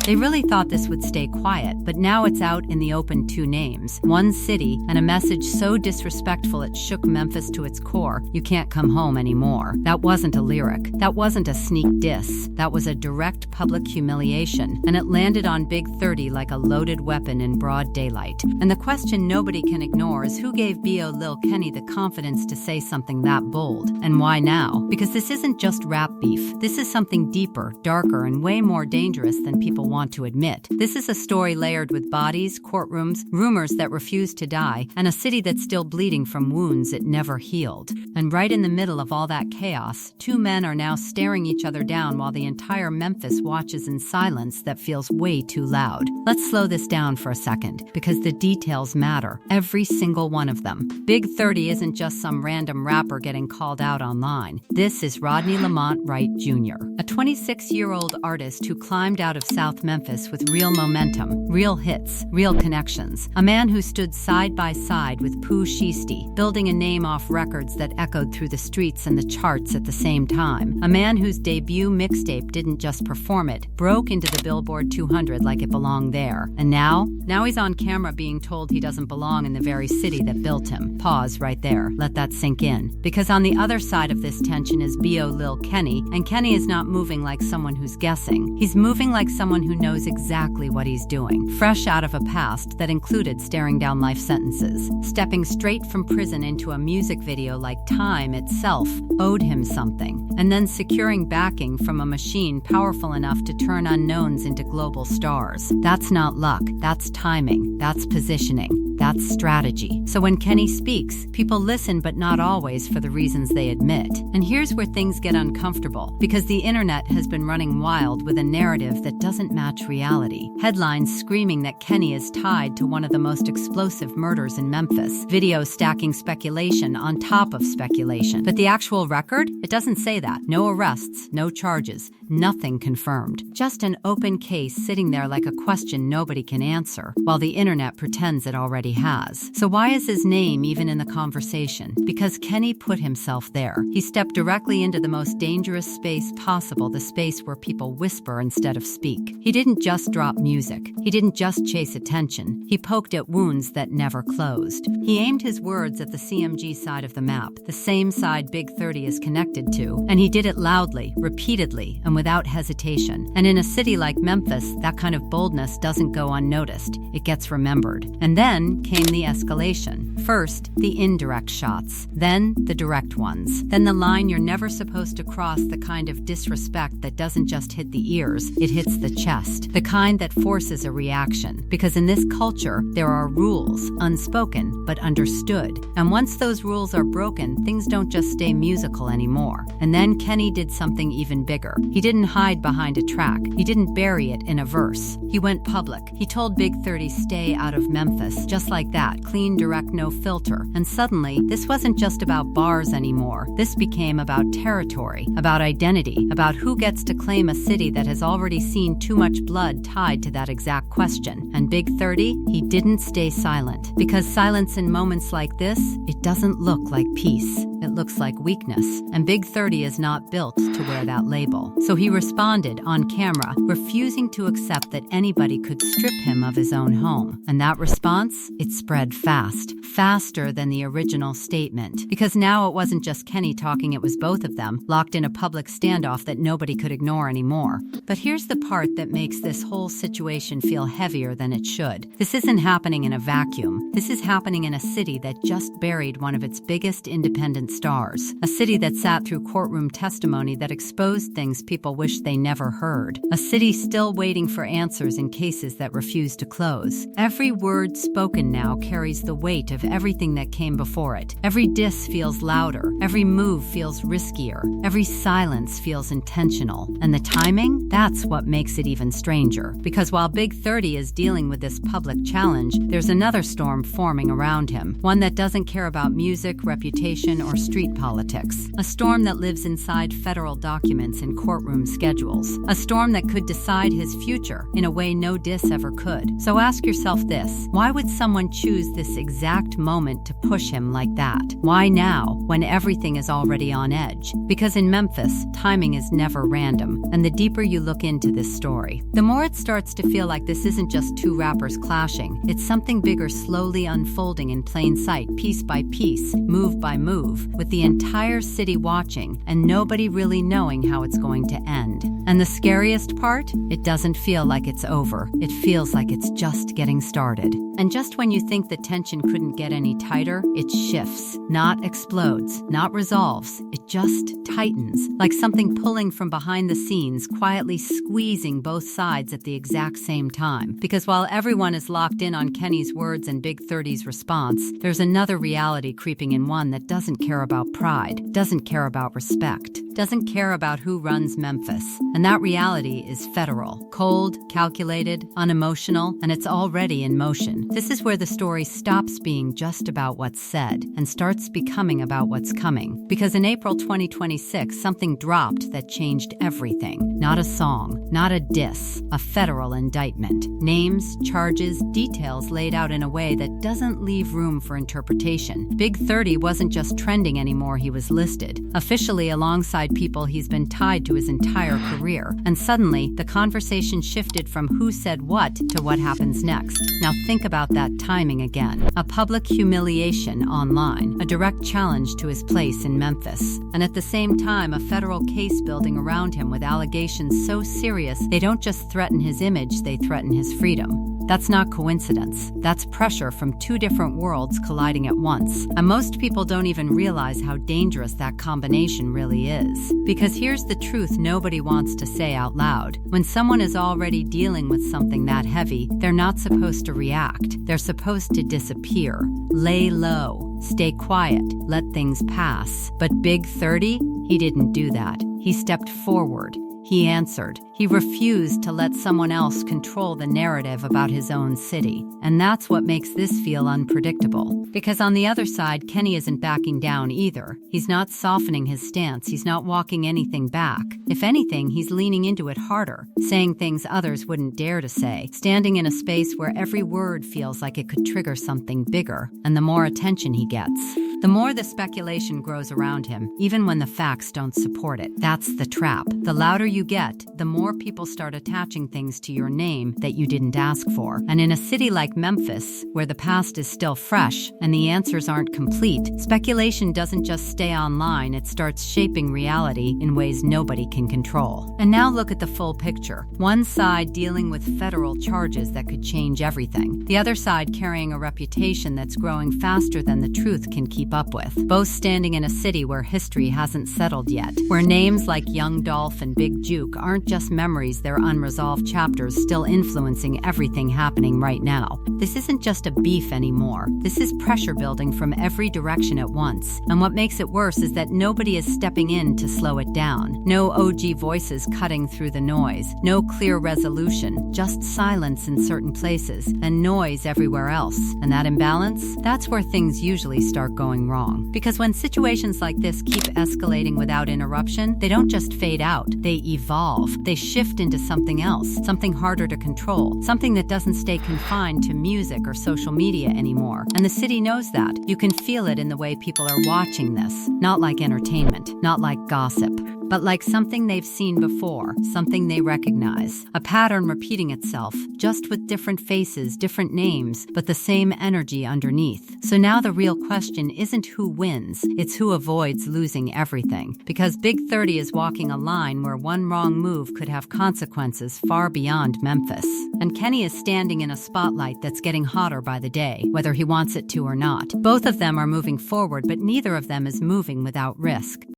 They really thought this would stay quiet, but now it's out in the open. 2 names, 1 city, and a message so disrespectful it shook Memphis to its core: you can't come home anymore. That wasn't a lyric. That wasn't a sneak diss. That was a direct public humiliation, and it landed on Big 30 like a loaded weapon in broad daylight. And the question nobody can ignore is who gave BEO Lil Kenny the confidence to say something that bold? And why now? Because this isn't just rap beef. This is something deeper, darker, and way more dangerous than people want to admit. This is a story layered with bodies, courtrooms, rumors that refuse to die, and a city that's still bleeding from wounds it never healed. And right in the middle of all that chaos, 2 men are now staring each other down while the entire Memphis watches in silence that feels way too loud. Let's slow this down for a second, because the details matter. Every single one of them. Big 30 isn't just some random rapper getting called out online. This is Rodney Lamont Wright Jr., a 26-year-old artist who climbed out of South Memphis with real momentum, real hits, real connections. A man who stood side by side with Pooh Shiesty, building a name off records that echoed through the streets and the charts at the same time. A man whose debut mixtape didn't just perform it, broke into the Billboard 200 like it belonged there. And now he's on camera being told he doesn't belong in the very city that built him. Pause right there. Let that sink in. Because on the other side of this tension is BEO Lil Kenny, and Kenny is not moving like someone who's guessing. He's moving like someone who knows exactly what he's doing. Fresh out of a past that included staring down life sentences. Stepping straight from prison into a music video like time itself owed him something. And then securing backing from a machine powerful enough to turn unknowns into global stars. That's not luck. That's timing. That's positioning. That's strategy. So when Kenny speaks, people listen, but not always for the reasons they admit. And here's where things get uncomfortable, because the internet has been running wild with a narrative that doesn't match reality. Headlines screaming that Kenny is tied to one of the most explosive murders in Memphis. Videos stacking speculation on top of speculation. But the actual record? It doesn't say that. No arrests, no charges, nothing confirmed. Just an open case sitting there like a question nobody can answer, while the internet pretends it already has. So why is his name even in the conversation? Because Kenny put himself there. He stepped directly into the most dangerous space possible, the space where people whisper instead of speak. He didn't just drop music. He didn't just chase attention. He poked at wounds that never closed. He aimed his words at the CMG side of the map, the same side Big 30 is connected to, and he did it loudly, repeatedly, and without hesitation. And in a city like Memphis, that kind of boldness doesn't go unnoticed. It gets remembered. And then came the escalation. First, the indirect shots, then the direct ones, then the line you're never supposed to cross, the kind of disrespect that doesn't just hit the ears, it hits the chest, the kind that forces a reaction. Because in this culture, there are rules, unspoken, but understood. And once those rules are broken, things don't just stay musical anymore. And then Kenny did something even bigger. He didn't hide behind a track. He didn't bury it in a verse. He went public. He told Big 30 stay out of Memphis, just like that, clean, direct, no filter. And suddenly, this wasn't just about bars anymore. This became about territory, about identity, about who gets to claim a city that has already seen too much blood tied to that exact question. And Big 30, he didn't stay silent. Because silence in moments like this, it doesn't look like peace. It looks like weakness. And Big 30 is not built to wear that label. So he responded on camera, refusing to accept that anybody could strip him of his own home. And that response, it spread fast. Faster than the original statement. Because now it wasn't just Kenny talking, it was both of them, locked in a public standoff that nobody could ignore anymore. But here's the part that makes this whole situation feel heavier than it should. This isn't happening in a vacuum. This is happening in a city that just buried one of its biggest independent stars. A city that sat through courtroom testimony that exposed things people wish they never heard. A city still waiting for answers in cases that refuse to close. Every word spoken now carries the weight of everything that came before it. Every diss feels louder. Every move feels riskier. Every silence feels intentional. And the timing? That's what makes it even stranger. Because while Big 30 is dealing with this public challenge, there's another storm forming around him. One that doesn't care about music, reputation, or or street politics. A storm that lives inside federal documents and courtroom schedules. A storm that could decide his future in a way no diss ever could. So ask yourself this: why would someone choose this exact moment to push him like that? Why now, when everything is already on edge? Because in Memphis, timing is never random, and the deeper you look into this story, the more it starts to feel like this isn't just two rappers clashing. It's something bigger slowly unfolding in plain sight, piece by piece, move by move, with the entire city watching and nobody really knowing how it's going to end. And the scariest part? It doesn't feel like it's over. It feels like it's just getting started. And just when you think the tension couldn't get any tighter, it shifts, not explodes, not resolves. It just tightens, like something pulling from behind the scenes, quietly squeezing both sides at the exact same time. Because while everyone is locked in on Kenny's words and Big 30's response, there's another reality creeping in, one that doesn't care about pride, doesn't care about respect, doesn't care about who runs Memphis. And that reality is federal, cold, calculated, unemotional, and it's already in motion. This is where the story stops being just about what's said and starts becoming about what's coming. Because in April 2026, something dropped that changed everything. Not a song, not a diss, a federal indictment. Names, charges, details laid out in a way that doesn't leave room for interpretation. Big 30 wasn't just trending anymore, he was listed, officially alongside people he's been tied to his entire career. And suddenly, the conversation shifted from who said what to what happens next. Now think about that timing again. A public humiliation online, a direct challenge to his place in Memphis, and at the same time a federal case building around him with allegations so serious they don't just threaten his image, they threaten his freedom. That's not coincidence. That's pressure from two different worlds colliding at once. And most people don't even realize how dangerous that combination really is. Because here's the truth nobody wants to say out loud. When someone is already dealing with something that heavy, they're not supposed to react. They're supposed to disappear, lay low, stay quiet, let things pass. But Big 30, he didn't do that. He stepped forward. He answered. He refused to let someone else control the narrative about his own city. And that's what makes this feel unpredictable. Because on the other side, Kenny isn't backing down either. He's not softening his stance. He's not walking anything back. If anything, he's leaning into it harder, saying things others wouldn't dare to say, standing in a space where every word feels like it could trigger something bigger. And the more attention he gets, the more the speculation grows around him, even when the facts don't support it. That's the trap. The louder you get, the more people start attaching things to your name that you didn't ask for. And in a city like Memphis, where the past is still fresh and the answers aren't complete, speculation doesn't just stay online, it starts shaping reality in ways nobody can control. And now look at the full picture. One side dealing with federal charges that could change everything. The other side carrying a reputation that's growing faster than the truth can keep up with. Both standing in a city where history hasn't settled yet, where names like Young Dolph and Big Juke aren't just memories, they're unresolved chapters still influencing everything happening right now. This isn't just a beef anymore. This is pressure building from every direction at once. And what makes it worse is that nobody is stepping in to slow it down. No OG voices cutting through the noise. No clear resolution. Just silence in certain places and noise everywhere else. And that imbalance? That's where things usually start going wrong. Because when situations like this keep escalating without interruption, they don't just fade out. They evolve. They shift into something else, something harder to control, something that doesn't stay confined to music or social media anymore. And the city knows that. You can feel it in the way people are watching this. Not like entertainment, not like gossip, but like something they've seen before, something they recognize. A pattern repeating itself, just with different faces, different names, but the same energy underneath. So now the real question isn't who wins, it's who avoids losing everything. Because Big 30 is walking a line where one wrong move could have consequences far beyond Memphis. And Kenny is standing in a spotlight that's getting hotter by the day, whether he wants it to or not. Both of them are moving forward, but neither of them is moving without risk.